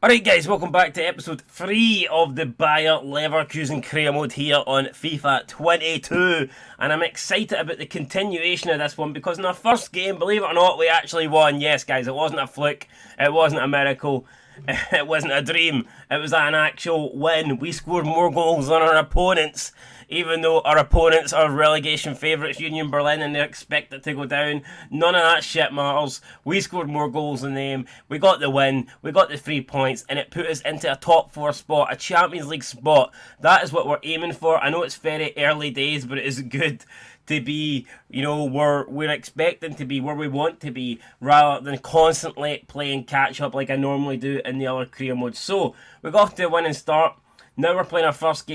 Alright guys, welcome back to episode 3 of the Bayer Leverkusen career mode here on FIFA 22, and I'm excited about the continuation of this one because in our first game, believe it or not, we actually won. Yes guys, it wasn't a fluke, it wasn't a miracle, it wasn't a dream, it was an actual win. We scored more goals than our opponents, even though our opponents are relegation favourites, Union Berlin, and they're expected to go down. None of that shit matters. We scored more goals than them. We got the win. We got the 3 points, and it put us into a top 4 spot, a Champions League spot. That is what we're aiming for. I know it's very early days, but it is good to be, you know, we're expecting to be where we want to be, rather than constantly playing catch up like I normally do in the other career modes. So we got to a winning start. Now we're playing our first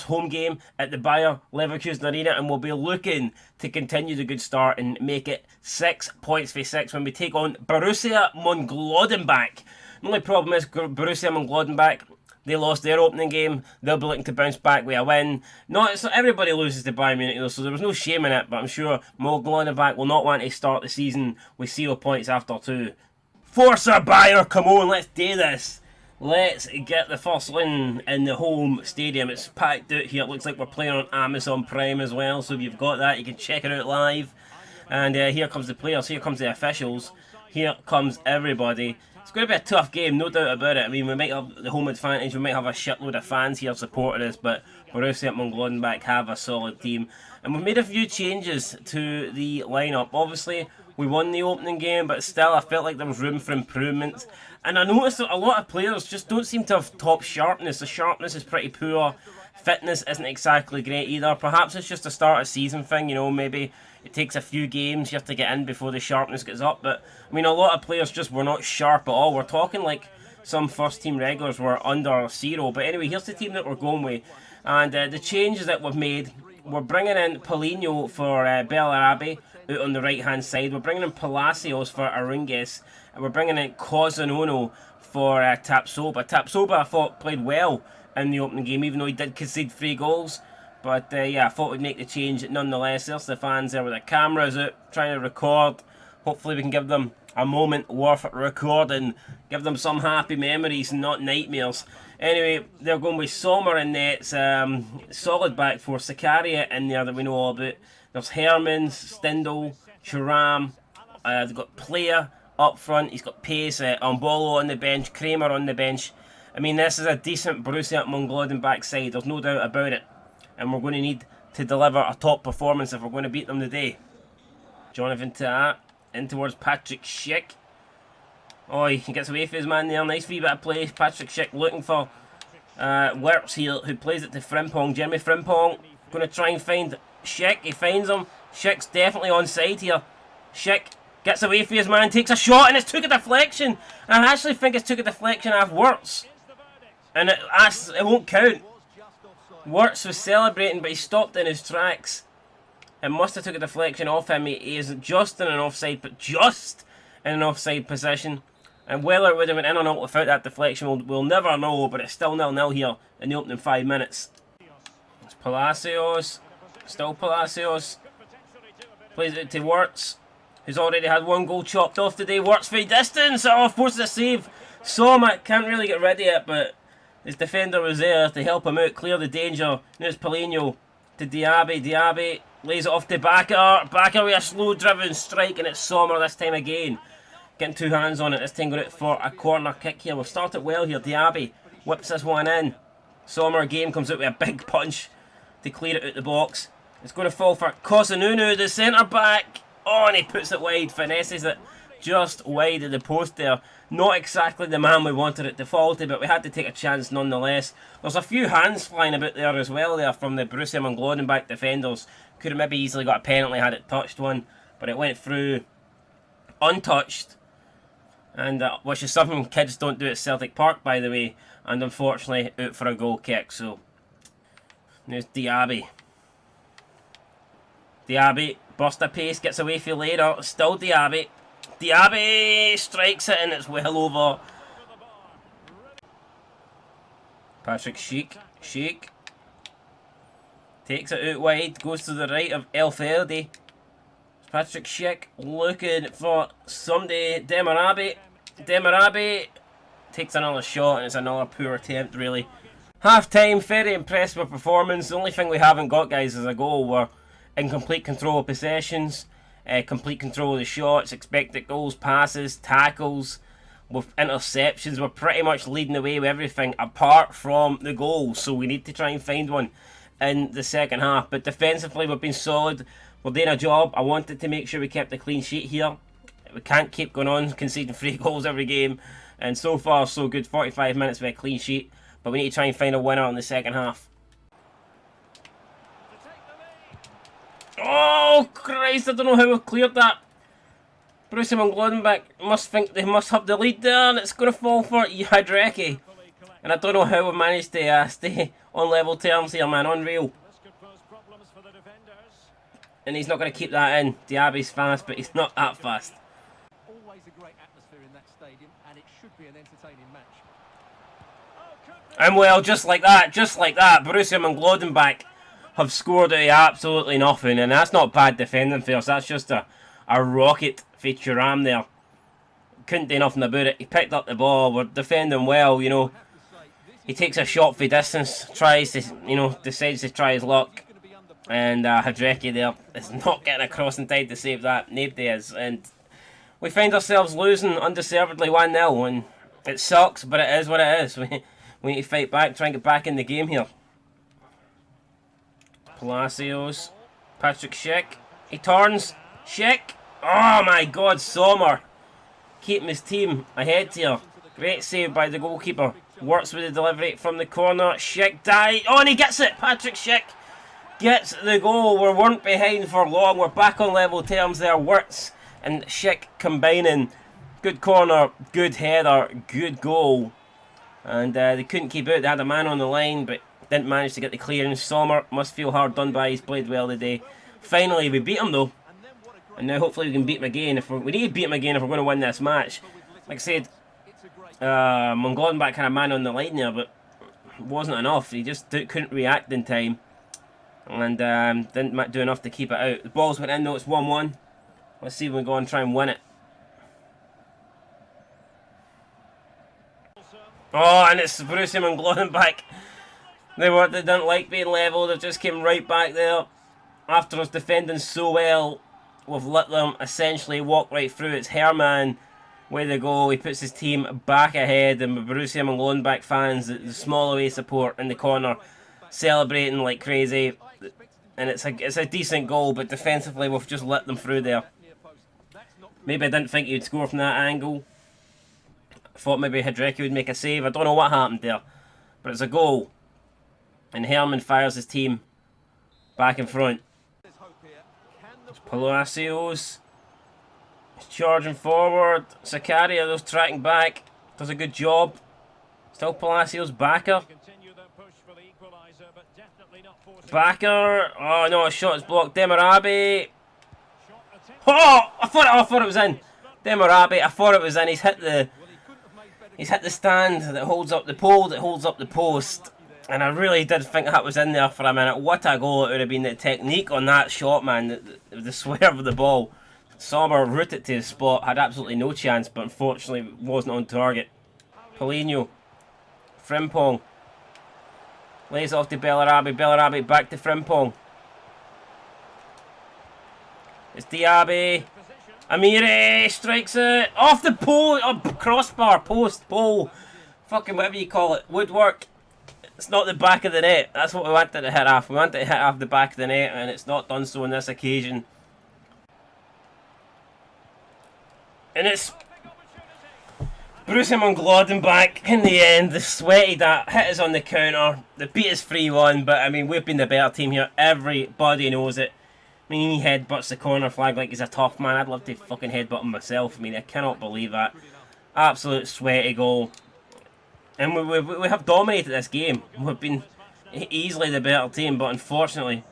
home game at the Bayer Leverkusen Arena, and we'll be looking to continue the good start and make it 6 points for 6 when we take on Borussia Monchengladbach. The only problem is Borussia Monchengladbach, they lost their opening game. They'll be looking to bounce back with a win. So everybody loses to Bayern Munich though, so there was no shame in it, but I'm sure Monchengladbach will not want to start the season with 0 points after 2. Forza Bayer, come on, let's do this. Let's get the first win in the home stadium. It's packed out here. It looks like we're playing on Amazon Prime as well. So if you've got that, you can check it out live. And here comes the players. Here comes the officials. Here comes everybody. It's going to be a tough game, no doubt about it. I mean, we might have the home advantage. We might have a shitload of fans here supporting us. But Borussia Mönchengladbach have a solid team. And we've made a few changes to the lineup. Obviously, we won the opening game, but still I felt like there was room for improvement. And I noticed that a lot of players just don't seem to have top sharpness. The sharpness is pretty poor. Fitness isn't exactly great either. Perhaps it's just a start of season thing, you know, maybe it takes a few games you have to get in before the sharpness gets up. But, I mean, a lot of players just were not sharp at all. We're talking like some first team regulars were under 0. But anyway, here's the team that we're going with. And the changes that we've made, we're bringing in Paulinho for Bellarabi out on the right hand side. We're bringing in Palacios for Arangues. And we're bringing in Cozonono for Tapsoba. Tapsoba I thought played well in the opening game, even though he did concede 3 goals. But yeah, I thought we'd make the change nonetheless. There's the fans there with the cameras out trying to record. Hopefully we can give them a moment worth recording. Give them some happy memories and not nightmares. Anyway, they're going with Sommer in nets. Solid back four. Sakaria in there that we know all about. There's Hermans, Stindl, Thuram. They've got Player up front. He's got pace. Umbolo on the bench. Kramer on the bench. I mean, this is a decent Borussia Mönchengladbach side. There's no doubt about it. And we're going to need to deliver a top performance if we're going to beat them today. Jonathan Tah in towards Patrick Schick. Oh, he gets away from his man there. Nice wee bit of play. Patrick Schick looking for Wirtz here, who plays it to Frimpong. Jeremy Frimpong going to try and find Schick. He finds him. Schick's definitely onside here. Schick gets away from his man, takes a shot, and it's took a deflection. And I actually think it's took a deflection off Wirtz. And it won't count. Wirtz was celebrating, but he stopped in his tracks. It must have took a deflection off him. He is just in an offside, but just in an offside position. And whether it would have went in or not without that deflection, we'll never know, but it's still 0-0 here in the opening 5 minutes. It's Palacios. Still Palacios. Plays it to Wirtz, who's already had 1 goal chopped off today. Wirtz for distance. Oh, forces a save. Sommer can't really get rid of it, but his defender was there to help him out, clear the danger. Now it's Paulinho to Diaby. Diaby lays it off to Bakker. Bakker with a slow driven strike, and it's Sommer this time again. Getting 2 hands on it, this time going out for a corner kick here. We've started well here. Diaby whips this one in. Sommer again comes out with a big punch to clear it out the box. It's going to fall for Cozonono, the centre back. Oh, and he puts it wide, finesses it just wide of the post there. Not exactly the man we wanted it to fall to, but we had to take a chance nonetheless. There's a few hands flying about there as well there from the Borussia Mönchengladbach defenders. Could have maybe easily got a penalty had it touched one, but it went through untouched. And which is something kids don't do at Celtic Park, by the way. And unfortunately out for a goal kick. So there's Diaby. Diaby burst a pace, gets away from later. Still Diaby. Diaby strikes it and it's well over. Patrick Schick. Schick takes it out wide, goes to the right of El Ferdi. Patrick Schick looking for somebody. Demarabi. Demarabi takes another shot and it's another poor attempt really. Half time, very impressed with performance. The only thing we haven't got, guys, is a goal. We're in complete control of possessions, complete control of the shots, expected goals, passes, tackles, with interceptions. We're pretty much leading the way with everything apart from the goals, so we need to try and find one in the second half. But defensively we've been solid, we're doing a job. I wanted to make sure we kept a clean sheet here. We can't keep going on conceding 3 goals every game, and so far so good. 45 minutes with a clean sheet, but we need to try and find a winner in the second half. Oh Christ, I don't know how we've cleared that. Borussia Monchengladbach must think they must have the lead there, and it's going to fall for Hidreki. And I don't know how we managed to stay on level terms here, man. Unreal. And he's not going to keep that in. Diaby's fast, but he's not that fast. Always a great atmosphere in that stadium, and it should be an entertaining match. And well, just like that, Borussia Monchengladbach have scored out of absolutely nothing, and that's not bad defending for us. That's just a rocket for Thuram there. Couldn't do nothing about it. He picked up the ball. We're defending well, you know. He takes a shot for distance, tries to, you know, decides to try his luck. And Hidreki there is not getting across in time to save that. Nobody is. And we find ourselves losing undeservedly 1-0. And it sucks, but it is what it is. We need to fight back, try and get back in the game here. Palacios. Patrick Schick. He turns. Schick. Oh my god, Sommer. Keeping his team ahead here. Great save by the goalkeeper. Works with the delivery from the corner. Schick died. Oh, and he gets it. Patrick Schick gets the goal. We weren't behind for long. We're back on level terms there. Wirtz and Schick combining. Good corner, good header, good goal. And they couldn't keep out. They had a man on the line, but didn't manage to get the clearance. Sommer must feel hard done by. He's played well today. Finally, we beat him though. And now hopefully we can beat him again. We need to beat him again if we're going to win this match. Like I said, Monchengladbach had a man on the line there, but it wasn't enough. He just couldn't react in time. And didn't do enough to keep it out. The ball's went in though, it's 1-1. Let's see if we can go and try and win it. Oh, and it's Borussia Monchengladbach. They didn't like being level, they just came right back there. After us defending so well, we've let them essentially walk right through. It's Herman with the goal. He puts his team back ahead, and Borussia Monchengladbach fans, the small away support in the corner, celebrating like crazy. And it's a decent goal, but defensively we've just let them through there. Maybe I didn't think he'd score from that angle. I thought maybe Hidreki would make a save. I don't know what happened there, but it's a goal. And Herman fires his team back in front. It's Palacios. He's charging forward. Zakaria tracking back. Does a good job. Still Palacios. Backer. Backer. Oh no, a shot is blocked. Demarabi. Oh! I thought it was in. Demarabi. I thought it was in. He's hit the stand that holds up the pole, that holds up the post. And I really did think that was in there for a minute. What a goal it would have been. The technique on that shot, man. The swerve of the ball. Sommer rooted to his spot. Had absolutely no chance, but unfortunately wasn't on target. Paulinho. Frimpong. Lays off to Bellarabi. Bellarabi back to Frimpong. It's Diaby. Amiri strikes it. Off the pole. Oh, crossbar. Post. Pole. Fucking whatever you call it. Woodwork. It's not the back of the net. That's what we wanted to hit off. We wanted to hit off the back of the net, and it's not done so on this occasion. And it's Borussia Monchengladbach in the end. The sweaty that hit us on the counter. They beat us 3-1, but I mean, we've been the better team here. Everybody knows it. I mean, he headbutts the corner flag like he's a tough man. I'd love to fucking headbutt him myself. I mean, I cannot believe that. Absolute sweaty goal. And we have dominated this game. We've been easily the better team, but unfortunately,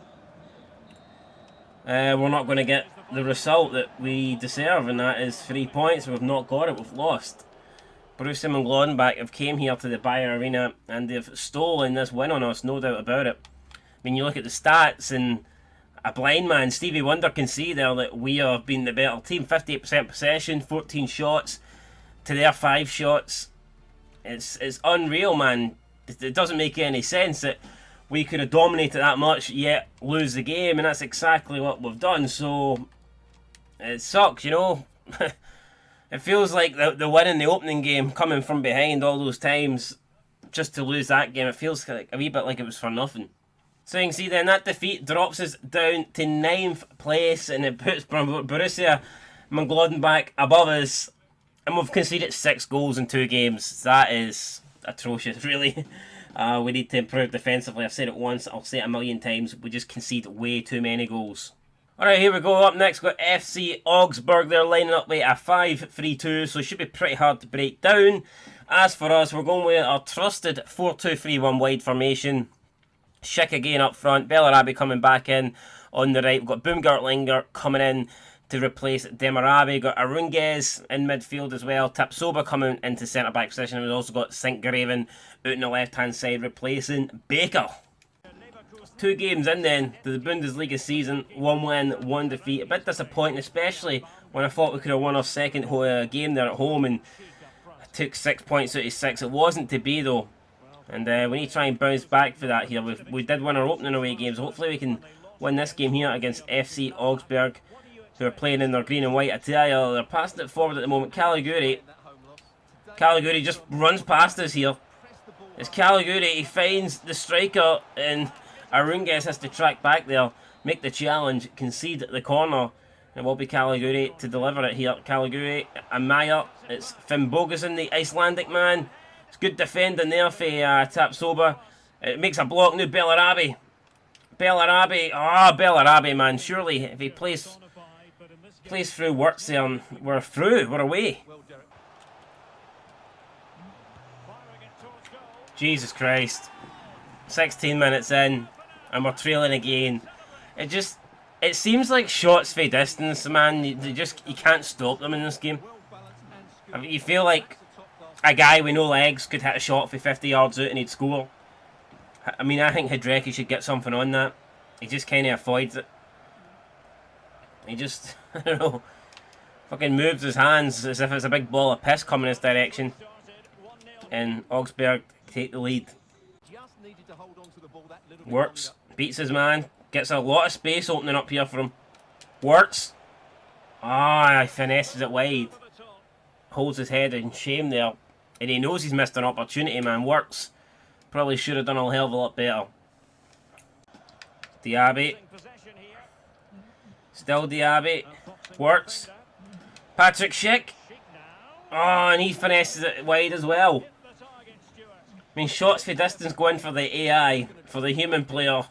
we're not going to get the result that we deserve, and that is 3 points. We've not got it, we've lost. Borussia Monchengladbach have came here to the Bayer Arena, and they've stolen this win on us, no doubt about it. I mean, you look at the stats, and a blind man, Stevie Wonder, can see there that we have been the better team. 58% possession, 14 shots to their 5 shots. It's unreal, man. It doesn't make any sense that we could have dominated that much yet lose the game, and that's exactly what we've done. So it sucks, you know. It feels like the win in the opening game, coming from behind all those times, just to lose that game, it feels like a wee bit like it was for nothing. So you can see then that defeat drops us down to 9th place, and it puts Borussia Monchengladbach above us, and we've conceded 6 goals in 2 games. That is atrocious, really. We need to improve defensively. I've said it once, I'll say it a million times. We just concede way too many goals. Alright, here we go. Up next, we've got FC Augsburg. They're lining up with a 5-3-2, so it should be pretty hard to break down. As for us, we're going with our trusted 4-2-3-1 wide formation. Schick again up front. Bellarabi coming back in on the right. We've got Baumgartlinger coming in to replace Demarabi. We've got Arunguez in midfield as well. Tapsoba coming into centre-back position. We've also got Sinkgraven out on the left-hand side replacing Baker. 2 games in then to the Bundesliga season. 1 win, 1 defeat. A bit disappointing, especially when I thought we could have won our second game there at home and took 6 points out of 6. It wasn't to be though. And we need to try and bounce back for that here. We did win our opening away games. Hopefully we can win this game here against FC Augsburg, who are playing in their green and white attire. They're passing it forward at the moment. Caliguri just runs past us here. It's Caliguri. He finds the striker, and Arunguez has to track back there, make the challenge, concede the corner. It will be Caliguri to deliver it here. Caliguri, Amaya. It's Finnbogason, the Icelandic man. It's good defending there for Tapsoba. It makes a block now. Bellarabi, Bellarabi, man. Surely if he plays through Wirtz there, we're through. We're away. Jesus Christ. 16 minutes in, and we're trailing again. It seems like shots for distance, man. You can't stop them in this game. I mean, you feel like a guy with no legs could hit a shot for 50 yards out and he'd score. I mean, I think Hidreki should get something on that. He just kind of avoids it. He just, I don't know, fucking moves his hands as if it's a big ball of piss coming his direction. And Augsburg take the lead. Wirtz beats his man. Gets a lot of space opening up here for him. Wirtz. He finesses it wide. Holds his head in shame there. And he knows he's missed an opportunity, man. Wirtz probably should have done a hell of a lot better. Diaby. Still Diaby. Wirtz. Patrick Schick. And he finesses it wide as well. I mean, shots for distance going for the AI, for the human player,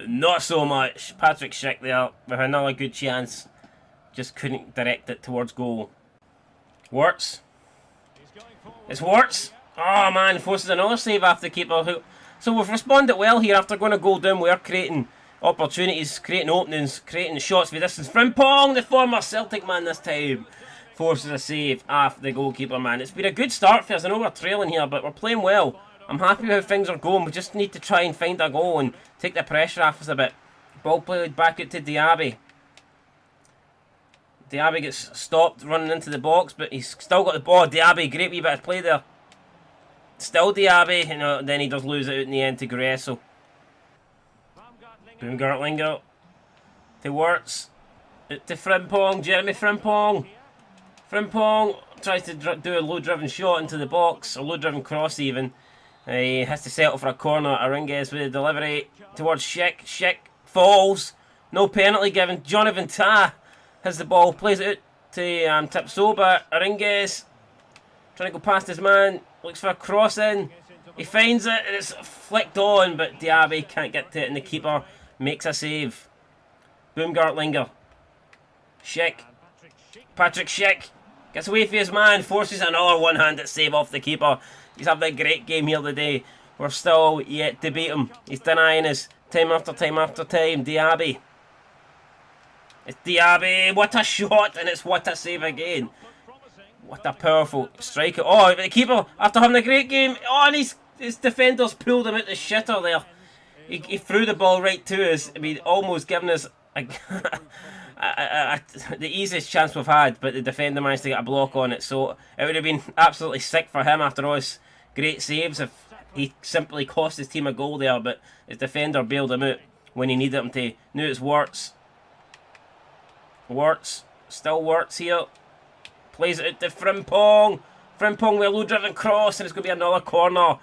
not so much. Patrick Schick there with another good chance. Just couldn't direct it towards goal. Wirtz. It's Wirtz. Oh man, forces another save after the keeper. So we've responded well here after going a goal down. We are creating opportunities, creating openings, creating shots for distance. Frimpong, the former Celtic man this time, forces a save after the goalkeeper, man. It's been a good start for us. I know we're trailing here, but we're playing well. I'm happy with how things are going. We just need to try and find a goal and take the pressure off us a bit. Ball played back out to Diaby. Diaby gets stopped running into the box, but he's still got the ball. Diaby, great wee bit of play there. Still Diaby, then he does lose it out in the end to Grueso. Baumgartlinger to Wirtz. Out to Frimpong, Jeremy Frimpong. Frimpong tries to do a low-driven shot into the box, a low-driven cross even. He has to settle for a corner. Arunguez with the delivery towards Schick. Schick falls. No penalty given. Jonathan Tah has the ball. Plays it out to Tapsoba. Arunguez trying to go past his man. Looks for a cross in. He finds it and it's flicked on, but Diaby can't get to it and the keeper makes a save. Baumgartlinger. Schick. Patrick Schick gets away from his man. Forces another one-handed save off the keeper. He's having a great game here today. We're still yet to beat him. He's denying us time after time after time. Diaby. It's Diaby. What a shot, and it's what a save again. What a powerful striker. Oh, but the keeper, after having a great game, and his defenders pulled him out the shitter there. He threw the ball right to us. I mean, almost giving us the easiest chance we've had, but the defender managed to get a block on it. So it would have been absolutely sick for him after all his great saves if he simply cost his team a goal there, but his defender bailed him out when he needed him to. Now it's Wirtz. Wirtz. Still Wirtz here. Plays it out to Frimpong. Frimpong with a low-driven cross, and it's going to be another corner.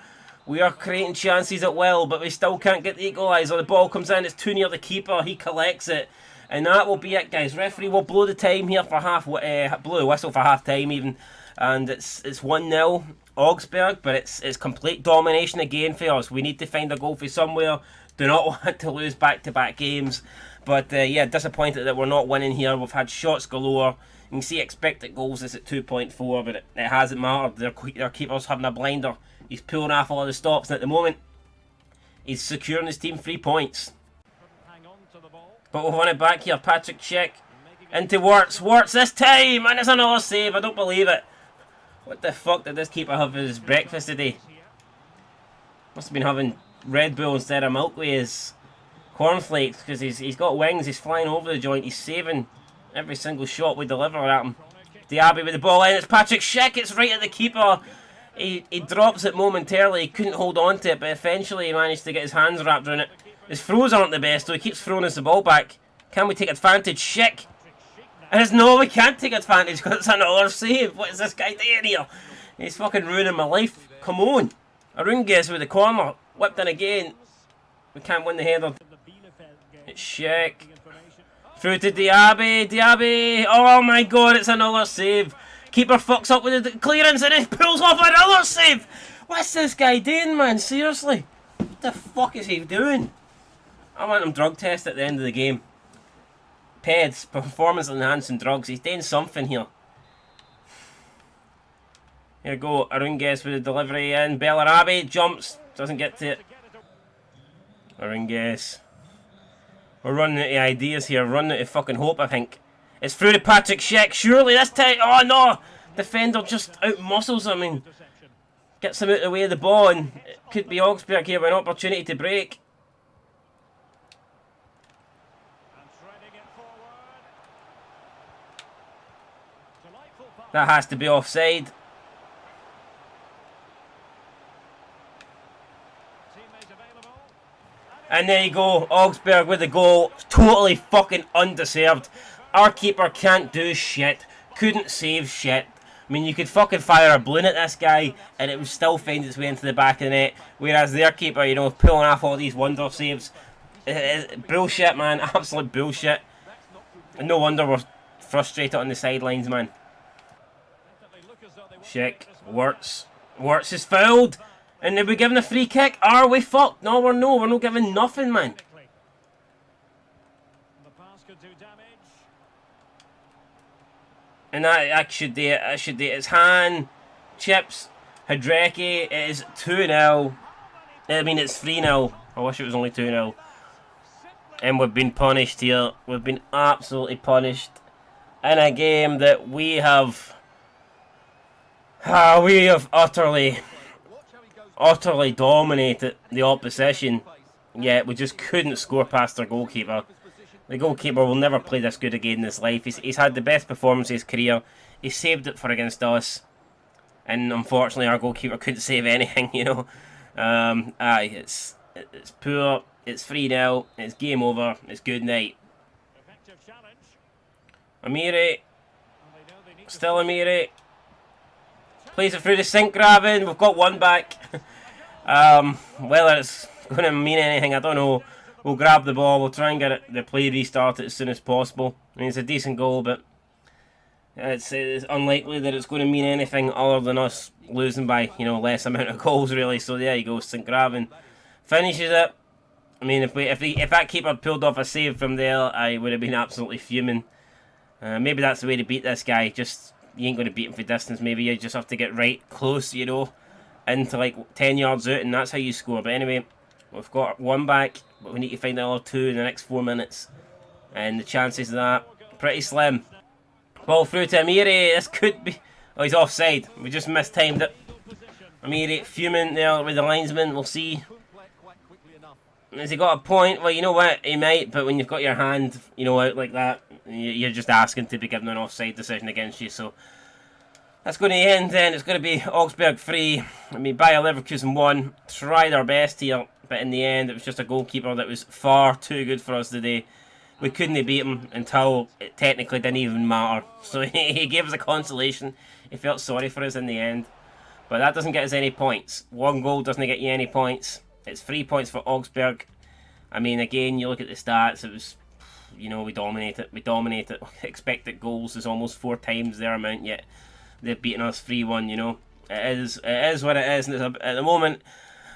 We are creating chances at will, but we still can't get the equaliser. The ball comes in, it's too near the keeper. He collects it. And that will be it, guys. Referee will blow the time here for blow the whistle for half time even. And it's 1-0 Augsburg, but it's complete domination again for us. We need to find a goal for somewhere. Do not want to lose back-to-back games. But yeah, disappointed that we're not winning here. We've had shots galore. You can see expected goals is at 2.4, but it hasn't mattered. Their keeper's having a blinder. He's pulling off all the stops, and at the moment, he's securing his team 3 points. But we'll win it back here. Patrick Schick into Wirtz. Wirtz this time, and it's another save. I don't believe it. What the fuck did this keeper have for his breakfast today? Must have been having Red Bull instead of milk with his cornflakes, because he's got wings. He's flying over the joint. He's saving every single shot we deliver at him. Diaby with the ball in. It's Patrick Schick. It's right at the keeper. He drops it momentarily. He couldn't hold on to it, but eventually he managed to get his hands wrapped around it. His throws aren't the best, so he keeps throwing us the ball back. Can we take advantage? Schick. And it's no, we can't take advantage because it's another save. What is this guy doing here? He's fucking ruining my life. Come on. Arunges with the corner. Whipped in again. We can't win the header. It's Schick. Through to Diaby. Diaby. Oh my god, it's another save. Keeper fucks up with the clearance and he pulls off another save. What's this guy doing, man? Seriously. What the fuck is he doing? I want him drug test at the end of the game. PEDs, performance enhancing drugs. He's doing something here. Here we go. Arunges with the delivery in. Bellarabi jumps. Doesn't get to it. Arunges. We're running out of ideas here. Running out of fucking hope, I think. It's through to Patrick Schick. Surely this time. Oh no! Defender just out-muscles him and gets him out of the way of the ball. And it could be Augsburg here with an opportunity to break. That has to be offside. And there you go, Augsburg with the goal. Totally fucking undeserved. Our keeper can't do shit. Couldn't save shit. I mean, you could fucking fire a balloon at this guy and it would still find its way into the back of the net. Whereas their keeper, you know, pulling off all these wonder saves. Bullshit, man. Absolute bullshit. And no wonder we're frustrated on the sidelines, man. Schick. Wirtz. Wirtz is fouled. And are we giving a free kick? Are we fucked? No, we're not giving nothing, man. And that should do it. That should do it. It's Han, Chips, Hidreki. It is 2-0. I mean, it's 3-0. I wish it was only 2-0. And we've been punished here. We've been absolutely punished in a game that we have utterly dominated the opposition, yet we just couldn't score past our goalkeeper. The goalkeeper will never play this good again in his life. He's had the best performance of his career. He saved it for against us, and unfortunately our goalkeeper couldn't save anything, you know. It's poor, it's 3-0, it's game over, it's good night. Amiri, still Amiri. Plays it through the sink grabbing. We've got one back. Whether it's going to mean anything, I don't know. We'll grab the ball. We'll try and get the play restarted as soon as possible. I mean, it's a decent goal, but it's unlikely that it's going to mean anything other than us losing by, you know, less amount of goals, really. So there you go. Sink grabbing finishes it. I mean, if that keeper had pulled off a save from there, I would have been absolutely fuming. Maybe that's the way to beat this guy. Just, you ain't going to beat him for distance. Maybe you just have to get right close, you know, into like 10 yards out, and that's how you score. But anyway, we've got one back, but we need to find another two in the next 4 minutes. And the chances of that, pretty slim. Ball through to Amiri. This could be... Oh, he's offside. We just mistimed it. Amiri fuming there with the linesman. We'll see. Has he got a point? Well, you know what? He might, but when you've got your hand, you know, out like that, you're just asking to be given an offside decision against you. So That's going to end then. It's going to be Augsburg 3. I mean, Bayer Leverkusen 1. Tried our best here, but in the end, it was just a goalkeeper that was far too good for us today. We couldn't beat him until it technically didn't even matter. So he gave us a consolation. He felt sorry for us in the end. But that doesn't get us any points. One goal doesn't get you any points. It's 3 points for Augsburg. I mean, again, you look at the stats, it was, you know, we dominate it. We dominate it. Expected goals is almost 4 times their amount, yet they've beaten us 3-1, you know. It is what it is. And at the moment,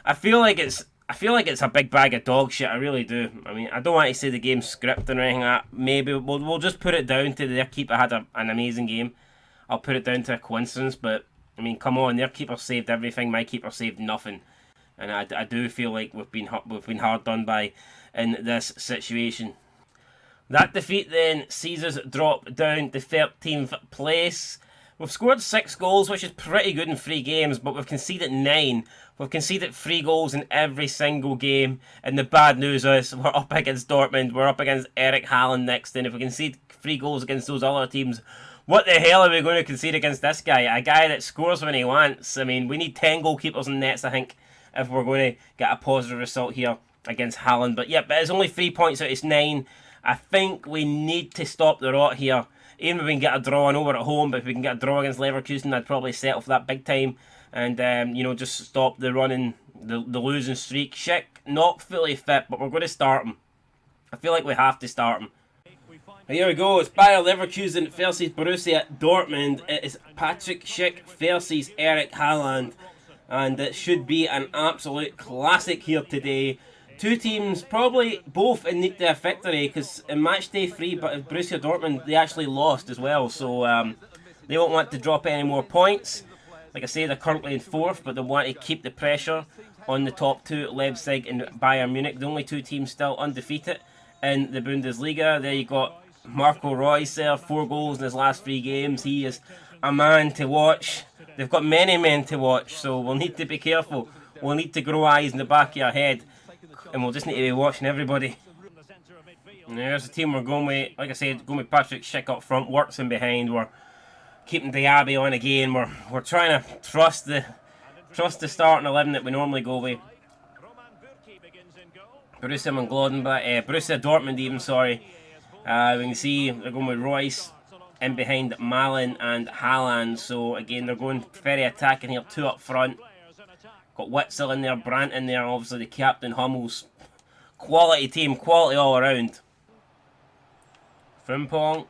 I feel like it's a big bag of dog shit. I really do. I mean, I don't want to say the game's scripted or anything like that. Maybe we'll just put it down to their keeper had an amazing game. I'll put it down to a coincidence, but I mean, come on, their keeper saved everything. My keeper saved nothing, and I do feel like we've been hard done by in this situation. That defeat then sees us drop down to 13th place. We've scored 6 goals, which is pretty good in 3 games, but we've conceded 9. We've conceded 3 goals in every single game, and the bad news is we're up against Dortmund, we're up against Erling Haaland next, and if we concede 3 goals against those other teams, what the hell are we going to concede against this guy? A guy that scores when he wants. I mean, we need 10 goalkeepers in nets, I think, if we're going to get a positive result here against Haaland. But yeah, but it's only 3 points out of 9. I think we need to stop the rot here. Even if we can get a draw, I know we're at home, but if we can get a draw against Leverkusen, I'd probably settle for that big time. And, you know, just stop the running, the losing streak. Schick, not fully fit, but we're going to start him. I feel like we have to start him. Here we go, it's Bayer Leverkusen versus Borussia Dortmund. It is Patrick Schick versus Erling Haaland. And it should be an absolute classic here today. 2 teams probably both in need of victory, because in match day 3, but Borussia Dortmund, they actually lost as well. So they won't want to drop any more points. Like I say, they're currently in 4th, but they want to keep the pressure on the top 2, Leipzig and Bayern Munich. The only 2 teams still undefeated in the Bundesliga. There you got Marco Reus there, 4 goals in his last 3 games. He is a man to watch. They've got many men to watch, so we'll need to be careful. We'll need to grow eyes in the back of your head, and we'll just need to be watching everybody. And there's the team we're going with. Like I said, going with Patrick Schick up front, works in behind. We're keeping Diaby on again. We're trying to trust the starting 11 that we normally go with. Borussia Mönchengladbach, Borussia Dortmund even, sorry. We can see they're going with Royce in behind Malen and Haaland. So again, they're going very attacking here, 2 up front. Got Witzel in there, Brandt in there, obviously the captain, Hummels. Quality team, quality all around. Frimpong.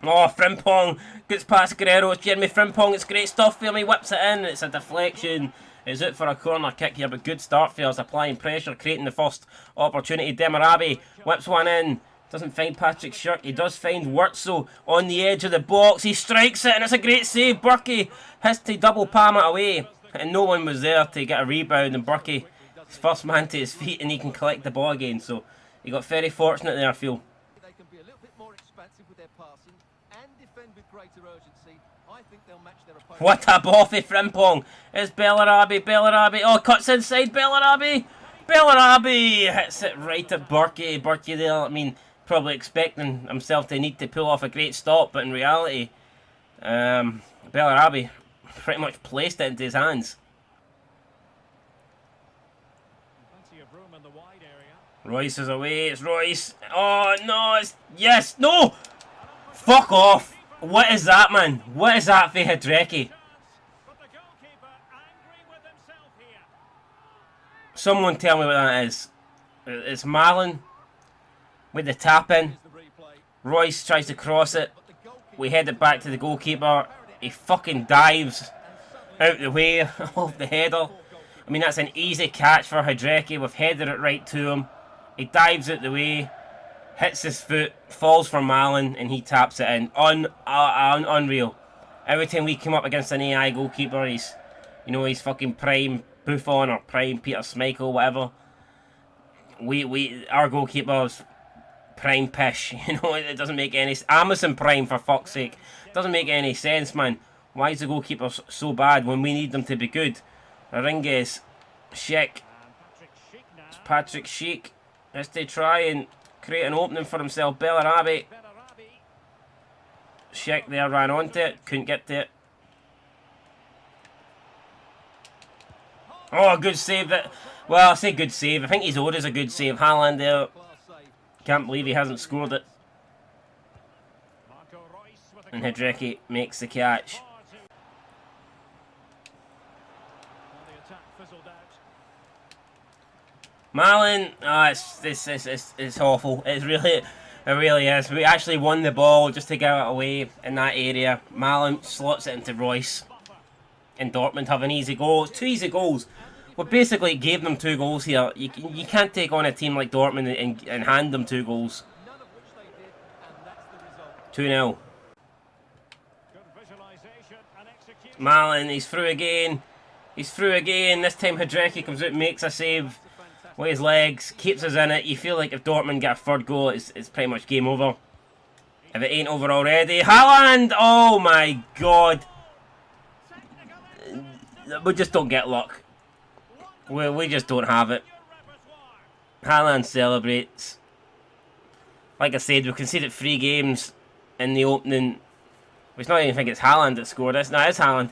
Oh, Frimpong gets past Guerrero. It's Jeremy Frimpong. It's great stuff for me. Whips it in. It's a deflection. It's out for a corner kick here, but good start for us. Applying pressure, creating the first opportunity. Demarabi whips one in. Doesn't find Patrick Schick. He does find Wurtzel on the edge of the box. He strikes it, and it's a great save. Burkey has to double palm it away, and no one was there to get a rebound. And Burkey, his first man to his feet, and he can collect the ball again. So he got very fortunate there, I feel. They can be a little bit more expansive with their passing and defend with greater urgency. I think they'll match their opponent. What a ball for Frimpong. It's Bellarabi. Bellarabi. Oh, cuts inside. Bellarabi. Bellarabi hits it right at Burkey. Burkey there, I mean, probably expecting himself to need to pull off a great stop, but in reality, Bellarabi pretty much placed it into his hands. Royce is away. It's Royce. Oh no! It's yes. No. Fuck off. What is that, man? What is that for Hidreki? Someone tell me what that is. It's Malen with the tap in. Royce tries to cross it. We head it back to the goalkeeper. He fucking dives out the way of the header. I mean, that's an easy catch for Hidreki. We've headed it right to him. He dives out the way, hits his foot, falls for Malen, and he taps it in. Unreal. Every time we come up against an AI goalkeeper, he's fucking prime Buffon or prime Peter Schmeichel, whatever. Our goalkeeper's prime pish. You know, it doesn't make any. Amazon prime, for fuck's sake. It doesn't make any sense, man. Why is the goalkeeper so bad when we need them to be good? Ringes, Schick. It's Patrick Schick. Has to try and create an opening for himself. Bellarabi. Schick there ran onto it. Couldn't get to it. Oh, good save. Well, I say good save. I think he's owed us a good save. Haaland there. Can't believe he hasn't scored it. And Hidreki makes the catch. Malin, it's awful. It really is. We actually won the ball just to get it away in that area. Malin slots it into Royce. And Dortmund have an easy goal. 2 easy goals. We basically gave them 2 goals here. You can't take on a team like Dortmund and hand them 2 goals. 2-0. Malin, he's through again. He's through again. This time Hidreki comes out and makes a save with his legs. Keeps us in it. You feel like if Dortmund get a 3rd goal, it's pretty much game over. If it ain't over already. Haaland! Oh my god. We just don't get luck. We just don't have it. Haaland celebrates. Like I said, we conceded 3 games in the opening. It's not even think it's Haaland that scored this. No, it's Haaland.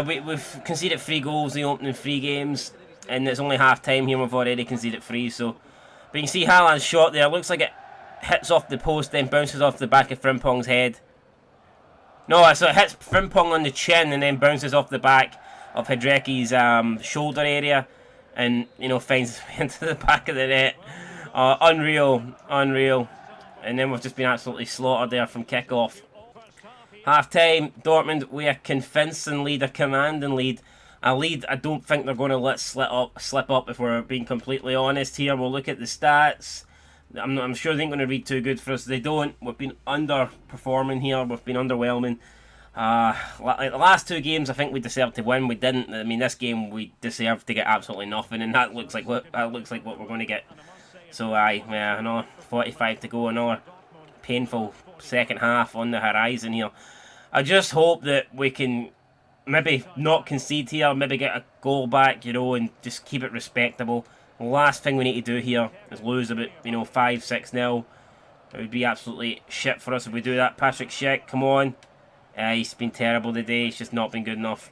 We've conceded 3 goals in the opening 3 games. And it's only half time here. We've already conceded 3. So, but you can see Haaland's shot there. Looks like it hits off the post, then bounces off the back of Frimpong's head. No, so it hits Frimpong on the chin and then bounces off the back of Hidreki's shoulder area. And, you know, finds his way into the back of the net. Unreal. And then we've just been absolutely slaughtered there from kick-off. Half-time, Dortmund, we are convincing lead, a commanding lead. A lead I don't think they're going to let slip up if we're being completely honest here. We'll look at the stats. I'm sure they ain't going to read too good for us. They don't. We've been underperforming here. We've been underwhelming. Like the last 2 games, I think we deserved to win. We didn't. I mean, this game we deserved to get absolutely nothing, and that looks like what we're going to get. So another 45 to go. Another painful second half on the horizon here. I just hope that we can maybe not concede here, maybe get a goal back, you know, and just keep it respectable. The last thing we need to do here is lose about, you know, 5-6-0. It would be absolutely shit for us if we do that. Patrick Schick, come on. He's been terrible today. He's just not been good enough.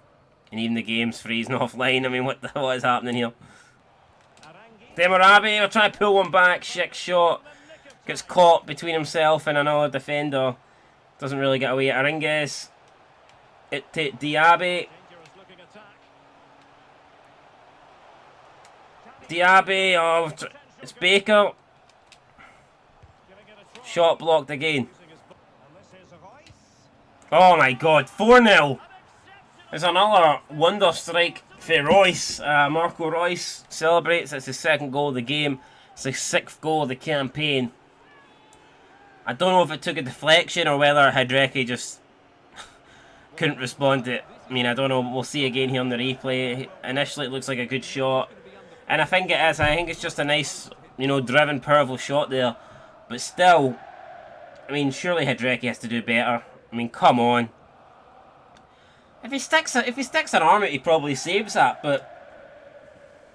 And even the game's freezing offline. I mean, what is happening here? Demarabi, we're trying to pull one back. Schick's shot gets caught between himself and another defender. Doesn't really get away. Aringuez. It to Diaby. Oh, it's Baker. Shot blocked again. Oh my god, 4-0. There's another wonder strike for Royce. Marco Royce celebrates. It's his 2nd goal of the game. It's his 6th goal of the campaign. I don't know if it took a deflection or whether Hidreki just couldn't respond to it. I mean, I don't know. We'll see again here on the replay. Initially, it looks like a good shot. And I think it is. I think it's just a nice, you know, driven, powerful shot there. But still, I mean, surely Hidreki has to do better. I mean, come on. If he sticks an arm out, he probably saves that. But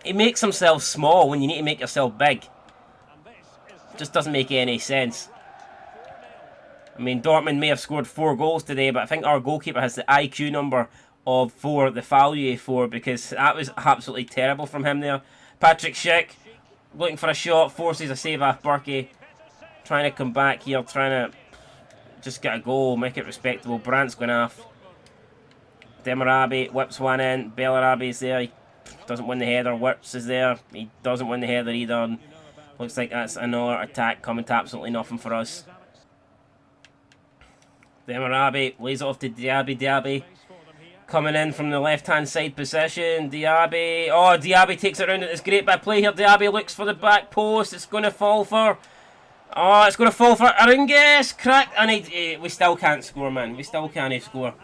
he makes himself small when you need to make yourself big. It just doesn't make any sense. I mean, Dortmund may have scored 4 goals today, but I think our goalkeeper has the IQ number of 4, the value of 4, because that was absolutely terrible from him there. Patrick Schick, looking for a shot, forces a save off Burke. Trying to come back here, trying to just get a goal, make it respectable. Brandt's going off. Demarabi whips one in. Bellarabi's there. He doesn't win the header. Whips is there. He doesn't win the header either. And looks like that's another attack coming to absolutely nothing for us. Demarabi lays it off to Diaby. Coming in from the left-hand side position. Diaby. Oh, Diaby takes it around. It's great by play here. Diaby looks for the back post. It's going to fall for... Oh, it's going to fall for Aringuez. Crack. And we still can't score, man. We still can't score.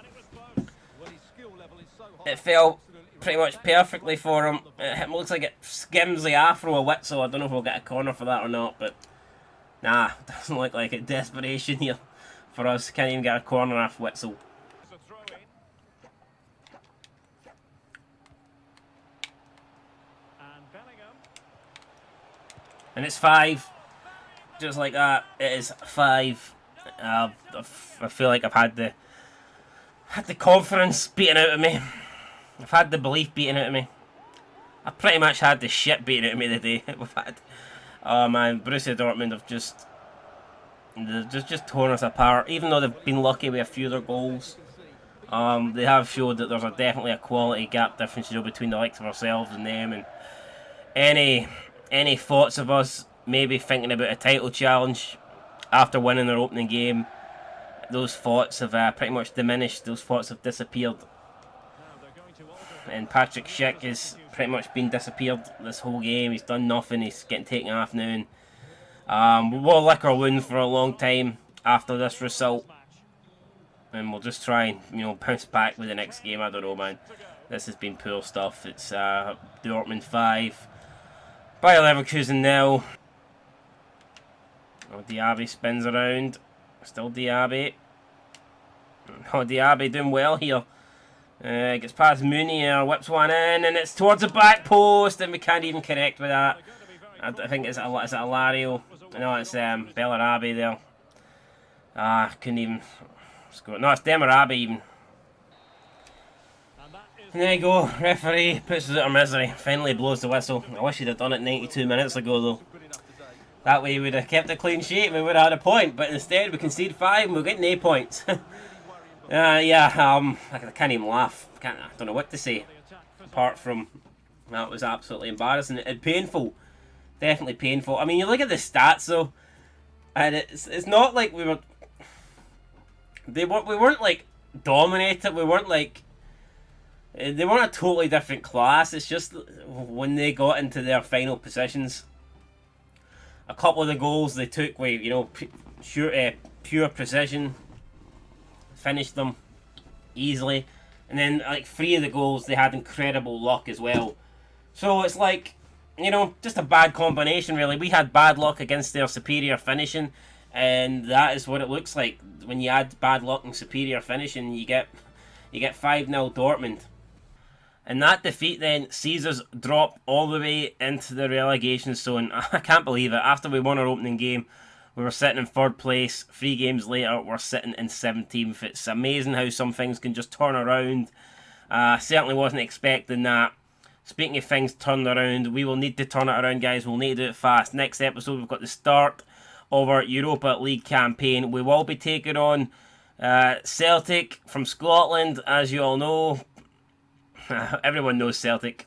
It fell pretty much perfectly for him. It looks like it skims the afro a Witzel. I don't know if we'll get a corner for that or not, but... Nah, doesn't look like it. Desperation here for us. Can't even get a corner off Witzel. And it's 5. Just like that, it is 5. I feel like I've had the confidence beaten out of me. I've had the belief beaten out of me. I pretty much had the shit beaten out of me today. We've had, oh man, Borussia Dortmund have just torn us apart. Even though they've been lucky with a few of their goals, they have showed that there's definitely a quality gap difference, you know, between the likes of ourselves and them. And any thoughts of us maybe thinking about a title challenge after winning their opening game, those thoughts have pretty much diminished. Those thoughts have disappeared. And Patrick Schick has pretty much been disappeared this whole game. He's done nothing. He's getting taken off now. And we'll lick our wounds for a long time after this result. And we'll just try and, you know, bounce back with the next game. I don't know, man. This has been poor stuff. It's Dortmund 5. Bayer Leverkusen 0. Oh, Diaby spins around. Still Diaby. Oh, Diaby doing well here. Gets past Munier, whips one in, and it's towards the back post, and we can't even connect with that. I think is it Alario? No, it's Bellarabi there. Couldn't even score. No, it's Demarabi even. And there you go, referee puts us out of misery. Finally blows the whistle. I wish he'd have done it 92 minutes ago though. That way we would have kept a clean sheet and we would have had a point, but instead we concede 5 and we're getting 8 points. I can't even laugh. I don't know what to say. Apart from, that was absolutely embarrassing and painful. Definitely painful. I mean, you look at the stats though, and it's not like we weren't like dominated. We weren't like, they weren't a totally different class. It's just when they got into their final positions, a couple of the goals they took with, you know, pure precision. Finished them easily, and then like 3 of the goals they had incredible luck as well. So it's like, you know, just a bad combination really. We had bad luck against their superior finishing, and that is what it looks like when you add bad luck and superior finishing. You get 5-0 Dortmund, and that defeat then sees us drop all the way into the relegation zone. I can't believe it. After we won our opening game, we were sitting in 3rd place. 3 games later, we're sitting in 17th. It's amazing how some things can just turn around. Certainly wasn't expecting that. Speaking of things turned around, we will need to turn it around, guys. We'll need to do it fast. Next episode, we've got the start of our Europa League campaign. We will be taking on Celtic from Scotland, as you all know. Everyone knows Celtic.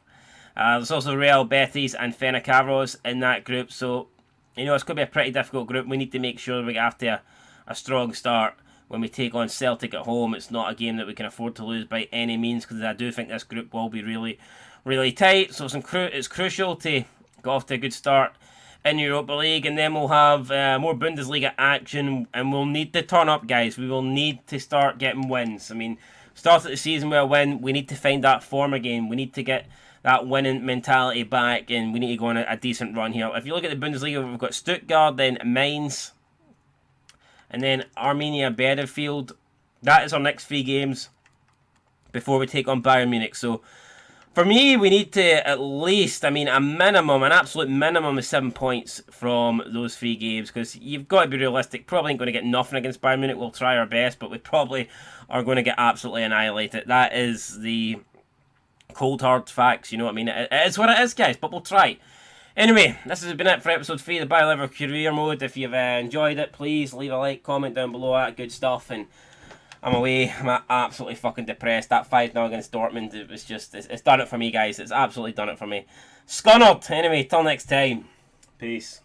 There's also Real Betis and Fenerbahce in that group, so you know, it's going to be a pretty difficult group. We need to make sure we get after a strong start when we take on Celtic at home. It's not a game that we can afford to lose by any means, because I do think this group will be really, really tight. So it's crucial to get off to a good start in Europa League, and then we'll have more Bundesliga action, and we'll need to turn up, guys. We will need to start getting wins. I mean, start the season with a win. We need to find that form again. We need to get that winning mentality back, and we need to go on a decent run here. If you look at the Bundesliga, we've got Stuttgart, then Mainz, and then Arminia Bielefeld. That is our next 3 games before we take on Bayern Munich. So for me, we need to at least, I mean, an absolute minimum of 7 points from those 3 games, because you've got to be realistic. Probably ain't going to get nothing against Bayern Munich. We'll try our best, but we probably are going to get absolutely annihilated. That is the cold hard facts, you know what I mean? It is what it is, guys, but we'll try. Anyway, this has been it for episode 3 of the Bayer Leverkusen career mode. If you've enjoyed it, please leave a like, comment down below. That good stuff. And I'm away. I'm absolutely fucking depressed. That 5-0 against Dortmund, it was just, it's done it for me, guys. It's absolutely done it for me. Scunnered. Anyway, till next time. Peace.